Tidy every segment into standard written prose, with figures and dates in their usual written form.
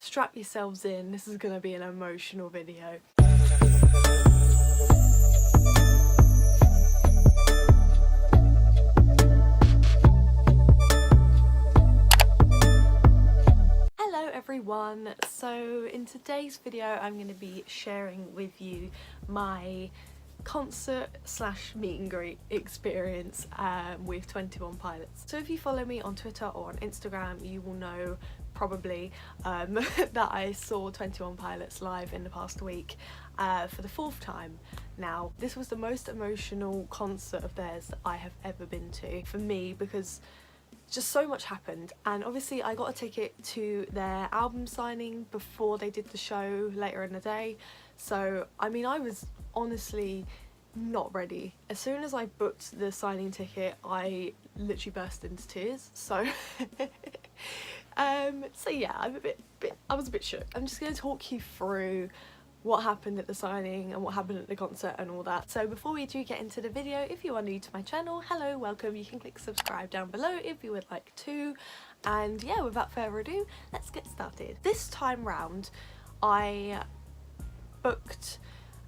Strap yourselves in, this is going to be an emotional video. Hello everyone, so in today's video I'm going to be sharing with you my concert slash meet and greet experience with 21 Pilots. So if you follow me on Twitter or on Instagram, you will know probably that I saw 21 Pilots live in the past week for the 4th time now. This was the most emotional concert of theirs that I have ever been to for me, because just so much happened. And obviously I got a ticket to their album signing before they did the show later in the day, so I mean I was honestly not ready. As soon as I booked the signing ticket I literally burst into tears, so so yeah, I was a bit shook. I'm just going to talk you through what happened at the signing and what happened at the concert and all that. So before we do get into the video, if you are new to my channel, hello, welcome. You can click subscribe down below if you would like to. And yeah, without further ado, let's get started. This time round I booked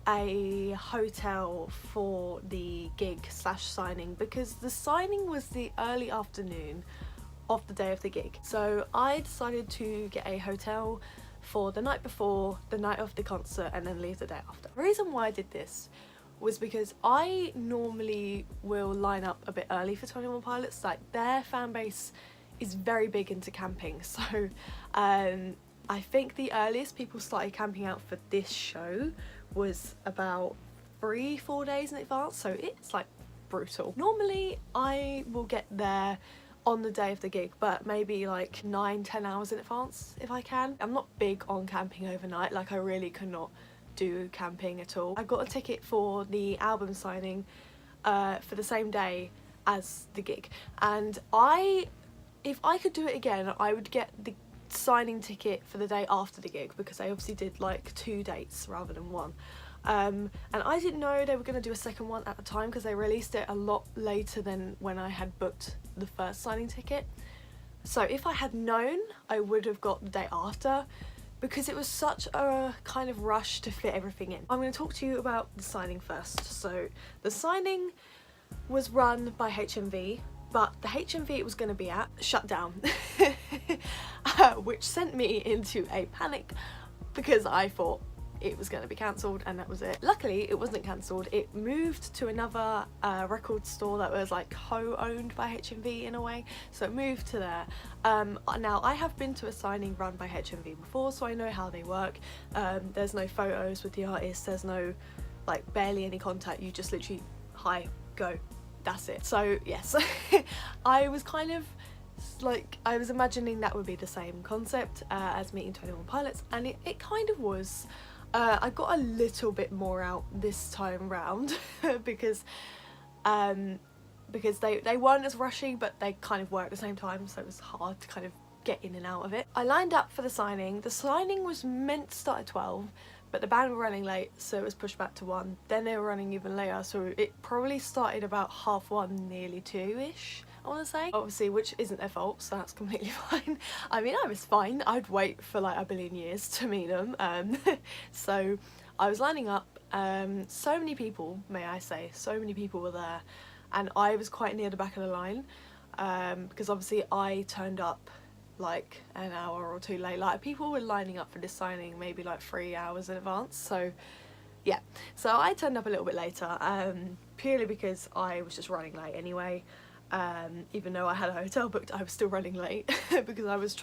a hotel for the gig slash signing because the signing was the early afternoon of the day of the gig. So I decided to get a hotel for the night before, the night of the concert, and then leave the day after. The reason why I did this was because I normally will line up a bit early for 21 Pilots. Like, their fan base is very big into camping, so I think the earliest people started camping out for this show was about 3-4 days in advance, so it's like brutal. Normally I will get there on the day of the gig, but maybe like 9-10 hours in advance if I can. I'm not big on camping overnight, like I really cannot do camping at all. I got a ticket for the album signing for the same day as the gig, and if I could do it again I would get the signing ticket for the day after the gig, because they obviously did like 2 dates rather than 1. And I didn't know they were going to do a second one at the time because they released it a lot later than when I had booked the first signing ticket. So if I had known, I would have got the day after, because it was such a kind of rush to fit everything in. I'm going to talk to you about the signing first. So the signing was run by HMV, but the HMV it was going to be at shut down, which sent me into a panic because I thought it was going to be cancelled, and that was it. Luckily it wasn't cancelled. It moved to another record store that was like co-owned by HMV in a way, so it moved to there. Now I have been to a signing run by HMV before, so I know how they work. There's no photos with the artist, there's no like barely any contact, you just literally hi, go, that's it. So yes, I was kind of like, I was imagining that would be the same concept as meeting 21 Pilots, and it kind of was. I got a little bit more out this time round because they weren't as rushy, but they kind of were at the same time, so it was hard to kind of get in and out of it. I lined up for the signing. The signing was meant to start at 12, but the band were running late, so it was pushed back to 1. Then they were running even later, so it probably started about 1:30, nearly 2-ish, I want to say. Obviously, which isn't their fault, so that's completely fine. I mean, I was fine. I'd wait for like a billion years to meet them. So I was lining up. So many people, may I say, so many people were there, and I was quite near the back of the line because obviously I turned up like an hour or 2 late. Like, people were lining up for this signing maybe like 3 hours in advance, so yeah. So I turned up a little bit later purely because I was just running late anyway. Even though I had a hotel booked, I was still running late because I was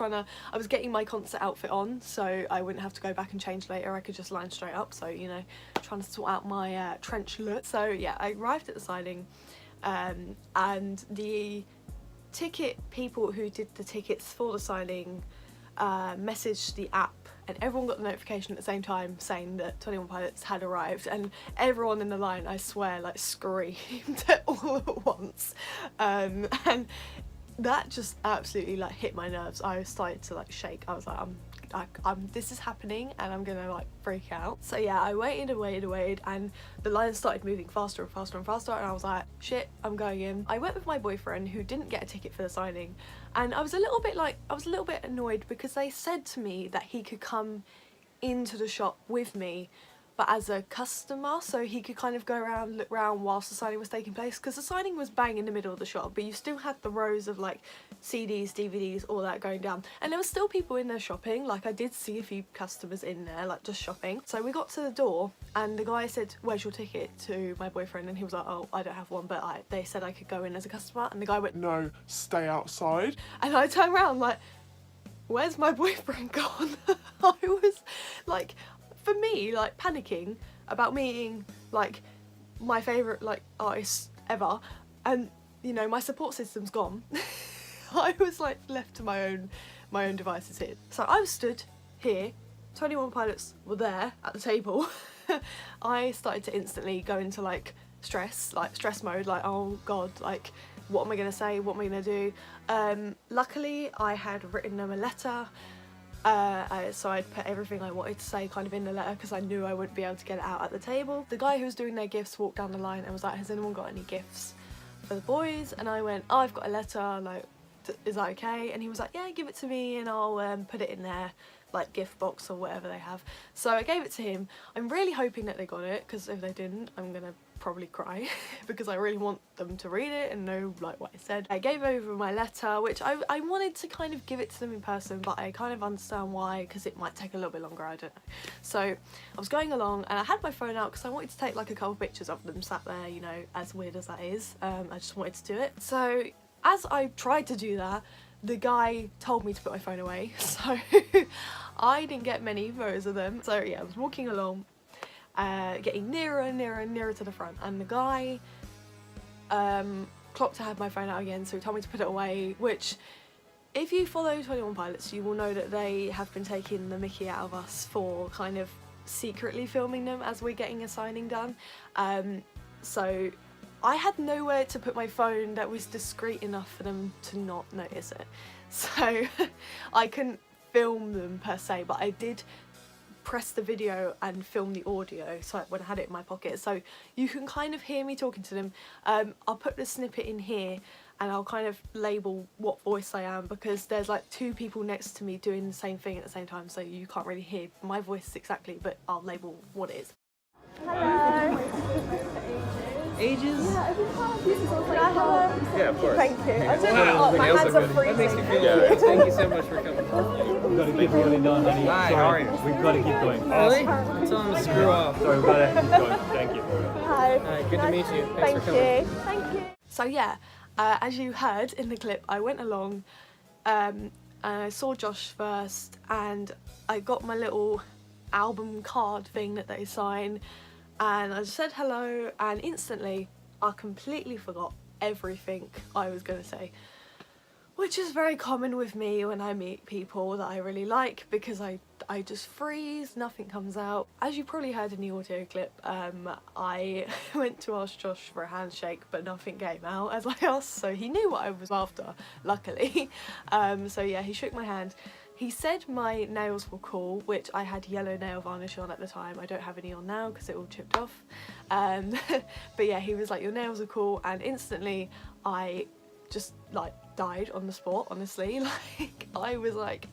getting my concert outfit on, so I wouldn't have to go back and change later. I could just line straight up, so you know, trying to sort out my trench look. So yeah, I arrived at the signing and the ticket people who did the tickets for the signing messaged the app, and everyone got the notification at the same time saying that 21 Pilots had arrived, and everyone in the line, I swear, like screamed all at once, and that just absolutely like hit my nerves. I started to like shake. I was like, I'm this is happening and I'm gonna like freak out. So yeah, I waited and the line started moving faster and faster and faster, and I was like, shit, I'm going in. I went with my boyfriend, who didn't get a ticket for the signing, and I was a little bit annoyed because they said to me that he could come into the shop with me, but as a customer, so he could kind of go around, look around whilst the signing was taking place, because the signing was bang in the middle of the shop, but you still had the rows of like CDs, DVDs, all that going down, and there were still people in there shopping. Like, I did see a few customers in there like just shopping. So we got to the door and the guy said, where's your ticket, to my boyfriend, and he was like, oh, I don't have one, but they said I could go in as a customer, and the guy went, no, stay outside. And I turned around like, where's my boyfriend gone? I was like, for me, like, panicking about meeting like my favourite like artist ever, and you know, my support system's gone. I was like left to my own devices here. So I was stood here, 21 Pilots were there at the table. I started to instantly go into like stress mode, like, oh god, like, what am I gonna say, what am I gonna do? Luckily I had written them a letter, so I'd put everything I wanted to say kind of in the letter, because I knew I wouldn't be able to get it out at the table. The guy who was doing their gifts walked down the line and was like, has anyone got any gifts for the boys? And I went, oh, I've got a letter, like, is that okay? And he was like, yeah, give it to me and I'll put it in their like gift box or whatever they have. So I gave it to him. I'm really hoping that they got it, because if they didn't, I'm gonna probably cry because I really want them to read it and know like what I said. I gave over my letter, which I wanted to kind of give it to them in person, but I kind of understand why, because it might take a little bit longer, I don't know. So I was going along and I had my phone out because I wanted to take like a couple pictures of them sat there, you know, as weird as that is. I just wanted to do it. So as I tried to do that, the guy told me to put my phone away, so I didn't get many photos of them. So yeah, I was walking along, getting nearer and nearer and nearer to the front, and the guy clocked to have my phone out again, so he told me to put it away, which, if you follow 21 Pilots, you will know that they have been taking the mickey out of us for kind of secretly filming them as we're getting a signing done. So I had nowhere to put my phone that was discreet enough for them to not notice it. So I couldn't film them per se, but I did press the video and film the audio, so when I had it in my pocket, so you can kind of hear me talking to them. I'll put the snippet in here and I'll kind of label what voice I am, because there's like two people next to me doing the same thing at the same time, so you can't really hear my voice exactly, but I'll label what it is. Hello. Ages? Yeah, every time this is also yeah, of course. Thank you. I don't know, my hands are freezing. That makes me feel good. Thank you so much for coming. We've got to keep going on, honey. Hi, how are you? We've got to keep going. Really? Tell them to screw off. Sorry, we've got to keep going. Thank you. Hi. Hi, good to meet you. Thanks for coming. Thank you. So yeah, as you heard in the clip, I went along and I saw Josh first, and I got my little album card thing that they sign, and I just said hello, and instantly I completely forgot everything I was gonna say, which is very common with me when I meet people that I really like, because I just freeze, nothing comes out. As you probably heard in the audio clip, I went to ask Josh for a handshake, but nothing came out as I asked, so he knew what I was after, luckily. So yeah, he shook my hand. He said my nails were cool, which I had yellow nail varnish on at the time. I don't have any on now because it all chipped off. But yeah, he was like, your nails are cool, and instantly I just like died on the spot, honestly. Like, I was like,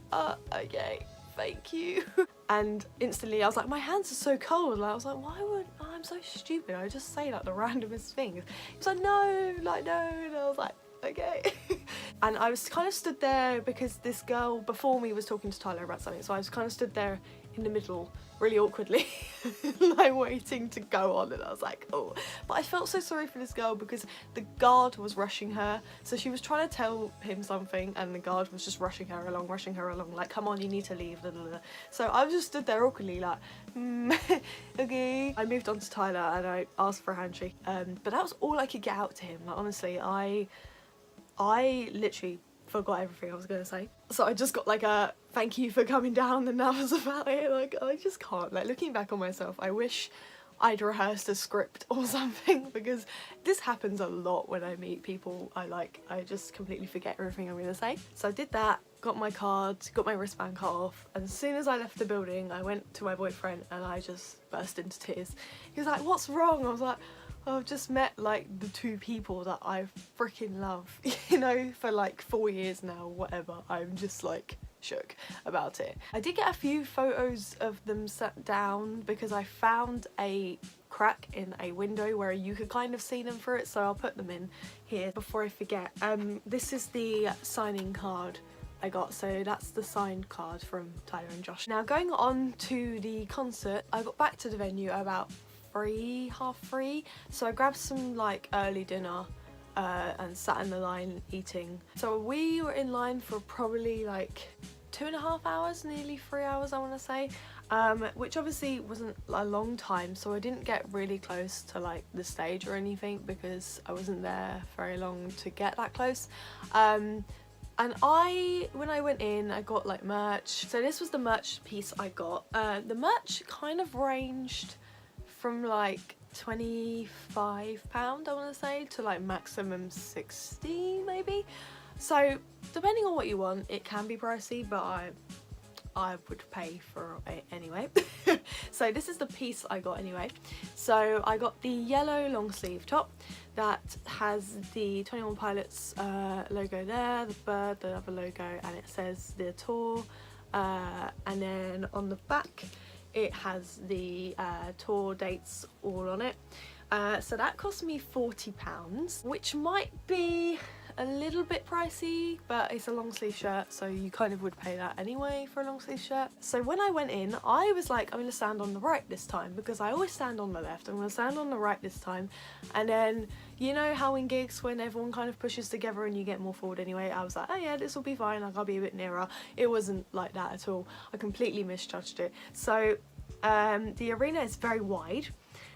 okay, thank you. And instantly I was like, my hands are so cold. Like, I was like, why would, I'm so stupid, I just say like the randomest things. He was like, no, like, no, and I was like, okay. And I was kind of stood there because this girl before me was talking to Tyler about something, so I was kind of stood there in the middle really awkwardly like waiting to go on, and I was like, oh. But I felt so sorry for this girl because the guard was rushing her, so she was trying to tell him something and the guard was just rushing her along, like, come on, you need to leave, blah, blah, blah. So I was just stood there awkwardly like, okay. I moved on to Tyler and I asked for a handshake, but that was all I could get out to him. Like, honestly, I literally forgot everything I was gonna say. So I just got like a thank you for coming down, and that was about it. Like, I just can't, like, looking back on myself, I wish I'd rehearsed a script or something, because this happens a lot when I meet people I like. I just completely forget everything I'm gonna say. So I did that, got my card, got my wristband cut off, and as soon as I left the building I went to my boyfriend and I just burst into tears. He was like, what's wrong? I was like, oh, I've just met like the 2 people that I freaking love, you know, for like 4 years now, whatever. I'm just like shook about it. I did get a few photos of them sat down because I found a crack in a window where you could kind of see them through it, so I'll put them in here before I forget. This is the signing card I got, so that's the signed card from Tyler and Josh. Now going on to the concert, I got back to the venue about 3, half 3, so I grabbed some like early dinner and sat in the line eating. So we were in line for probably like 2.5 hours, nearly 3 hours I want to say, which obviously wasn't a long time, so I didn't get really close to like the stage or anything because I wasn't there very long to get that close. And when I went in, I got like merch. So this was the merch piece I got. The merch kind of ranged from like £25 I want to say to like maximum 60 maybe. So depending on what you want, it can be pricey, but I would pay for it anyway. So this is the piece I got anyway. So I got the yellow long sleeve top that has the 21 Pilots logo there, the bird, the other logo, and it says the tour, and then on the back it has the tour dates all on it. So that cost me £40, which might be a little bit pricey, but it's a long sleeve shirt, so you kind of would pay that anyway for a long sleeve shirt. So when I went in, I was like, I'm gonna stand on the right this time because I always stand on the left. I'm gonna stand on the right this time. And then, you know how in gigs when everyone kind of pushes together and you get more forward anyway, I was like, oh yeah, this will be fine, like I'll be a bit nearer. It wasn't like that at all. I completely misjudged it. So the arena is very wide,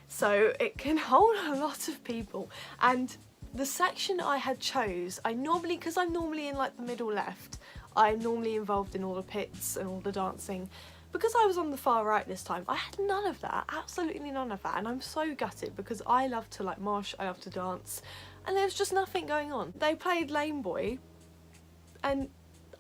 so it can hold a lot of people, and the section I had chose, because I'm normally in like the middle left, I'm normally involved in all the pits and all the dancing. Because I was on the far right this time, I had none of that, absolutely none of that, and I'm so gutted because I love to like mosh, I love to dance, and there's just nothing going on. They played Lame Boy, and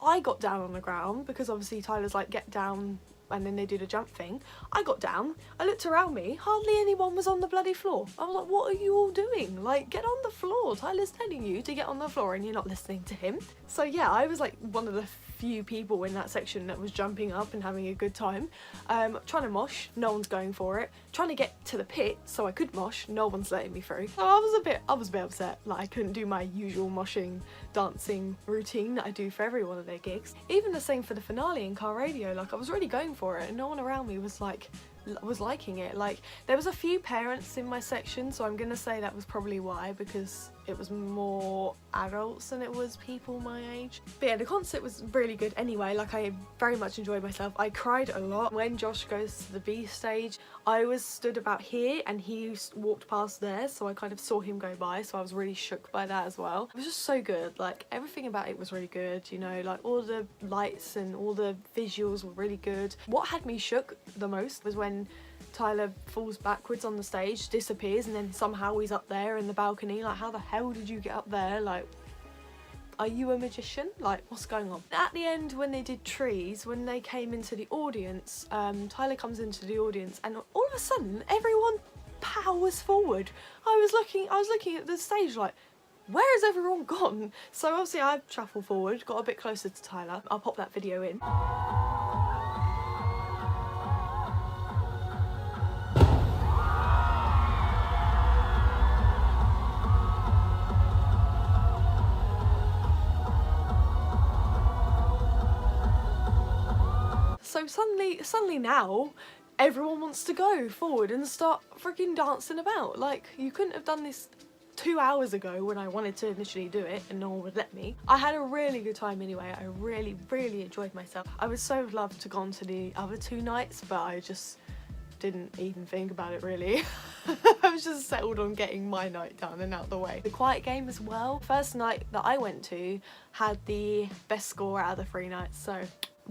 I got down on the ground because obviously Tyler's like, get down, and then they do the jump thing. I got down, I looked around me, hardly anyone was on the bloody floor. I was like, what are you all doing? Like, get on the floor. Tyler's telling you to get on the floor and you're not listening to him. So yeah, I was like one of the few people in that section that was jumping up and having a good time. Trying to mosh, no one's going for it. Trying to get to the pit so I could mosh, no one's letting me through. So I was a bit upset, like I couldn't do my usual moshing, dancing routine that I do for every one of their gigs. Even the same for the finale in Car Radio, like I was really going for it and no one around me was liking it. Like there was a few parents in my section, so I'm gonna say that was probably why, because it was more adults than it was people my age. But yeah, the concert was really good anyway. Like I very much enjoyed myself. I cried a lot. When Josh goes to the B stage, I was stood about here and he walked past there, so I kind of saw him go by, so I was really shook by that as well. It was just so good. Like everything about it was really good, you know, like all the lights and all the visuals were really good. What had me shook the most was when Tyler falls backwards on the stage, disappears, and then somehow he's up there in the balcony. Like, how the hell did you get up there? Like, are you a magician? Like, what's going on? At the end, when they did Trees, when they came into the audience, Tyler comes into the audience and all of a sudden everyone powers forward. I was looking at the stage like, where has everyone gone? So obviously I shuffled forward, got a bit closer to Tyler. I'll pop that video in. So suddenly now, everyone wants to go forward and start freaking dancing about. Like, you couldn't have done this 2 hours ago when I wanted to initially do it and no one would let me. I had a really good time anyway. I really enjoyed myself. I would so have loved to go on to the other 2 nights, but I just didn't even think about it really. I was just settled on getting my night done and out the way. The Quiet Game as well. First night that I went to had the best score out of the 3 nights, so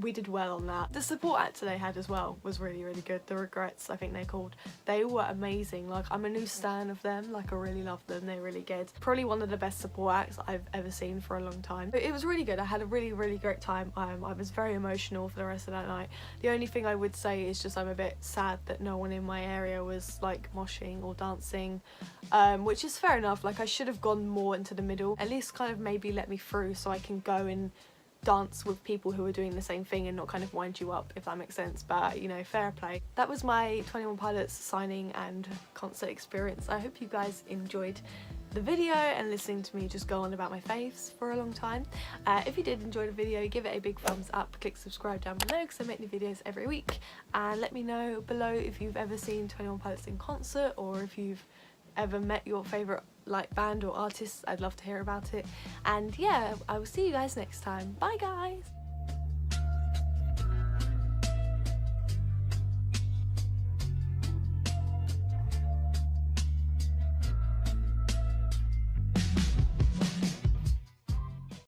we did well on that. The support act they had as well was really, really good. The Regrets, I think they're called. They were amazing. Like, I'm a new stan of them. Like, I really love them. They're really good. Probably one of the best support acts I've ever seen for a long time. It was really good. I had a really, really great time. I was very emotional for the rest of that night. The only thing I would say is just I'm a bit sad that no one in my area was like moshing or dancing, which is fair enough. Like, I should have gone more into the middle. At least kind of maybe let me through so I can go and dance with people who are doing the same thing and not kind of wind you up, if that makes sense. But you know, fair play. That was my 21 Pilots signing and concert experience. I hope you guys enjoyed the video and listening to me just go on about my faves for a long time. If you did enjoy the video, give it a big thumbs up, click subscribe down below because I make new videos every week, and let me know below if you've ever seen 21 Pilots in concert or if you've ever met your favourite like band or artist. I'd love to hear about it. And yeah, I will see you guys next time. Bye guys!